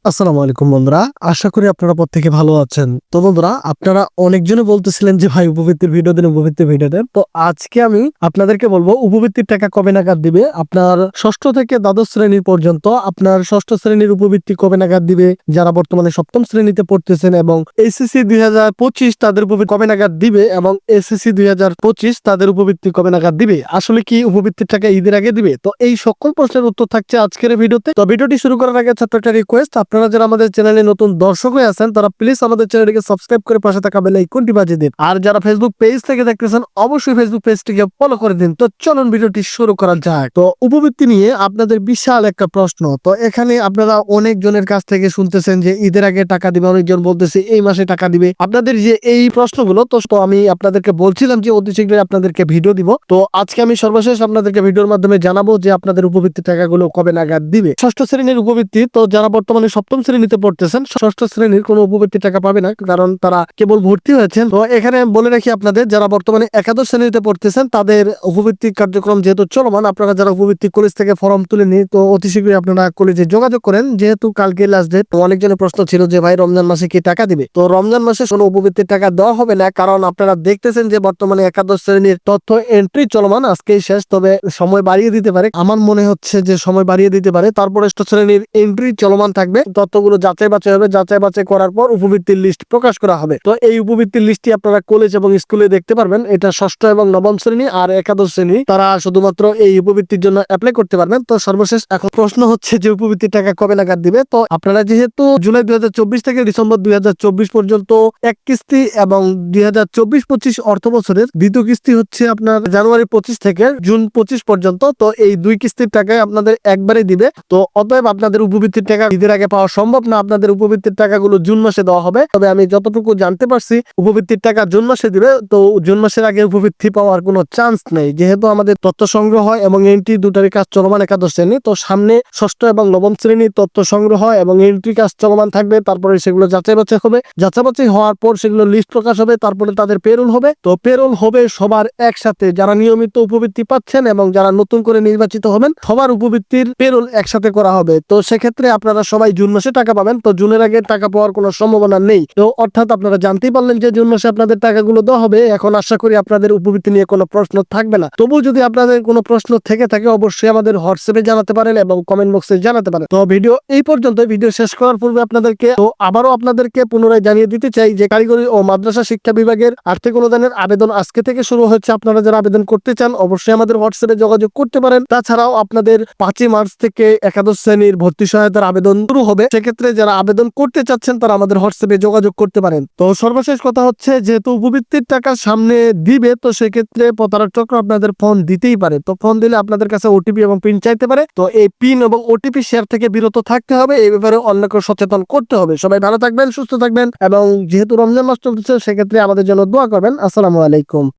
আসসালামু আলাইকুম বন্ধুরা, আশা করি আপনারা প্রত্যেকে ভালো আছেন। তো বন্ধুরা, আপনারা অনেকজনে বলতেছিলেন যে ভাই উপবৃত্তির ভিডিও দেন, উপবৃত্তির ভিডিও দেন। তো আজকে আমি আপনাদেরকে বলবো উপবৃত্তির টাকা কবে নাগাদ দিবে। আপনার ষষ্ঠ থেকে দ্বাদশ শ্রেণী পর্যন্ত আপনার ষষ্ঠ শ্রেণীর উপবৃত্তি কবে নাগাদ দিবে, যারা বর্তমানে সপ্তম শ্রেণীতে পড়তেছেন, এবং এসএসসি 2025 তাদের উপবৃত্তি কবে নাগাদ দিবে, এবং এসএসসি 2025 তাদের উপবৃত্তি কবে নাগাদ দিবে। আসলে কি উপবৃত্তির টাকা ঈদের আগে দিবে? তো এই সকল প্রশ্নের উত্তর থাকছে আজকের ভিডিওতে। তো ভিডিওটি শুরু করার আগে ছোট্ট একটা রিকোয়েস্ট, আপনারা যারা আমাদের চ্যানেলে নতুন দর্শক হয়ে আছেন তারা প্লিজ আমাদের চ্যানেলটিকে সাবস্ক্রাইব করে পাশে থাকা বেল আইকনটি বাজিয়ে দিন। আর যারা ফেসবুক পেজ থেকে দেখতেছেন অবশ্যই ফেসবুক পেজটিকে ফলো করে দিন। তো চলুন ভিডিওটি শুরু করা যাক। তো উপবৃত্তি নিয়ে আপনাদের বিশাল একটা প্রশ্ন। তো এখানে আপনারা অনেক জনের কাছ থেকে শুনতেছেন যে ঈদের আগে টাকা দিবে, অনেকজন বলতেছে এই মাসে টাকা দিবে। আপনাদের যে এই প্রশ্নগুলো, তো আমি আপনাদেরকে বলছিলাম যে অতি শীঘ্রই আপনাদেরকে ভিডিও দিব। তো আজকে আমি সর্বশেষ আপনাদেরকে ভিডিওর মাধ্যমে জানাবো যে আপনাদের উপবৃত্তি টাকাগুলো কবে নাগাদ দিবে। ষষ্ঠ শ্রেণীর উপবৃত্তি, তো যারা বর্তমানে সপ্তম শ্রেণীতে পড়তেছেন, ষষ্ঠ শ্রেণীর কোনো উপবৃত্তি টাকা পাবে না, কারণ তারা কেবল ভর্তি হয়েছেন। তো এখানে বলে রাখি আপনাদের, যারা বর্তমানে একাদশ শ্রেণীতে পড়তেছেন তাদের উপবৃত্তি কার্যক্রম যেহেতু চলমান, আপনারা যারা উপবৃত্তি কলেজ থেকে ফর্ম তুলে নিয়ে, তো অতি শীঘ্রই আপনারা কলেজে যোগাযোগ করেন, যেহেতু কালকে লাস্ট ডেট। অনেকজনের প্রশ্ন ছিল যে ভাই রমজান মাসে কি টাকা দিবে। তো রমজান মাসে কোনো উপবৃত্তির টাকা দেওয়া হবে না, কারণ আপনারা দেখতেছেন যে বর্তমানে একাদশ শ্রেণীর তথ্য এন্ট্রি চলমান, আজকেই শেষ। তবে সময় বাড়িয়ে দিতে পারে, আমার মনে হচ্ছে যে সময় বাড়িয়ে দিতে পারে। তারপরে ষষ্ঠ শ্রেণীর এন্ট্রি চলমান থাকবে, তথ্যগুলো যাচাই বাছাই হবে, যাচাই বাছাই করার পর উপবৃত্তির লিস্ট প্রকাশ করা হবে। তো এই উপবৃত্তির লিস্টটি আপনারা কলেজ এবং স্কুলে দেখতে পারবেন। এটা ষষ্ঠ এবং নবম শ্রেণী আর একাদশ শ্রেণী, তারা শুধুমাত্র এই উপবৃত্তির জন্য অ্যাপ্লাই করতে পারবেন। তো সর্বশেষ এখন প্রশ্ন হচ্ছে যে উপবৃত্তির টাকা কবে নাগাদ দিবে। তো আপনারা যেহেতু জুলাই 2024 থেকে ডিসেম্বর 2024 পর্যন্ত এক কিস্তি, এবং 2024-25 অর্থ বছরের দ্বিতীয় কিস্তি হচ্ছে আপনার জানুয়ারি 25 থেকে জুন 25 পর্যন্ত। তো এই দুই কিস্তির টাকায় আপনাদের একবারে দিবে। তো অতএব আপনাদের উপবৃত্তির টাকা ঈদের আগে পাওয়া সম্ভব না, আপনাদের উপবৃত্তির টাকাগুলো জুন মাসে দেওয়া হবে। তবে আমি যতটুকু জানতে পারছি উপবৃত্তির টাকা জুন মাসে দিবে। তো জুন মাসের আগে উপবৃত্তি পাওয়ার কোনো চান্স নেই, যেহেতু আমাদের তথ্য সংগ্রহ এবং এন্ট্রি দুটারই কাজ চলমান একাদশ শ্রেণী। তো সামনে ষষ্ঠ এবং নবম শ্রেণীর তথ্য সংগ্রহ এবং এন্ট্রি কাজ চলমান থাকবে। তারপরে সেগুলো যাচাই বাছাই হবে, যাচাই বাছাই হওয়ার পর সেগুলো লিস্ট প্রকাশ হবে, তারপরে তাদের পেরোল হবে। তো পেরোল হবে সবার একসাথে, যারা নিয়মিত উপবৃত্তি পাচ্ছেন এবং যারা নতুন করে নির্বাচিত হবেন, সবার উপবৃত্তির পেরোল একসাথে করা হবে। তো সেক্ষেত্রে আপনারা সবাই জুন মাসে টাকা পাবেন। তো জুনের আগে টাকা পাওয়ার কোনো সম্ভাবনা নেই। তো অর্থাৎ আপনারা জানতেই পারলেন যে জুন মাসে আপনাদের টাকাগুলো দেওয়া হবে। এখন আশা করি আপনাদের উপবৃত্তি নিয়ে কোনো প্রশ্ন থাকবে না। তবু যদি আপনাদের কোনো প্রশ্ন থেকে থাকে অবশ্যই আমাদের হোয়াটসঅ্যাপে জানাতে পারেন এবং কমেন্ট বক্সে জানাতে পারেন। তো ভিডিও এই পর্যন্ত। ভিডিও শেষ করার পূর্বে আপনাদেরকে পুনরায় জানিয়ে দিতে চাই যে কারিগরি ও মাদ্রাসা শিক্ষা বিভাগের আর্থিক অনুদানের আবেদন আজকে থেকে শুরু হচ্ছে। আপনারা যারা আবেদন করতে চান অবশ্যই আমাদের হোয়াটসঅ্যাপে যোগাযোগ করতে পারেন। তাছাড়াও আপনাদের 5 মার্চ থেকে একাদশ শ্রেণীর ভর্তি সহায়তার আবেদন শুরু হবে। সেক্ষেত্রে যারা আবেদন করতে চাচ্ছেন তারা আমাদের হোয়াটসঅ্যাপে যোগাযোগ করতে পারেন। তো সর্বশেষ কথা হচ্ছে, যেহেতু উপবৃত্তির টাকা সামনে দিবে, তো সেক্ষেত্রে প্রতারক চক্র আপনাদের ফোন দিতেই পারে। তো ফোন দিলে আপনাদের কাছে ওটিপি এবং পিন চাইতে পারে। তো এই পিন এবং ওটিপি শেয়ার থেকে বিরত থাকতে হবে, এই ব্যাপারে অন্যকে সচেতন করতে হবে। সবাই ভালো থাকবেন, সুস্থ থাকবেন, এবং যেহেতু রমজান মাস চলতেছে সেক্ষেত্রে আমাদের জন্য দোয়া করবেন। আসসালামু আলাইকুম।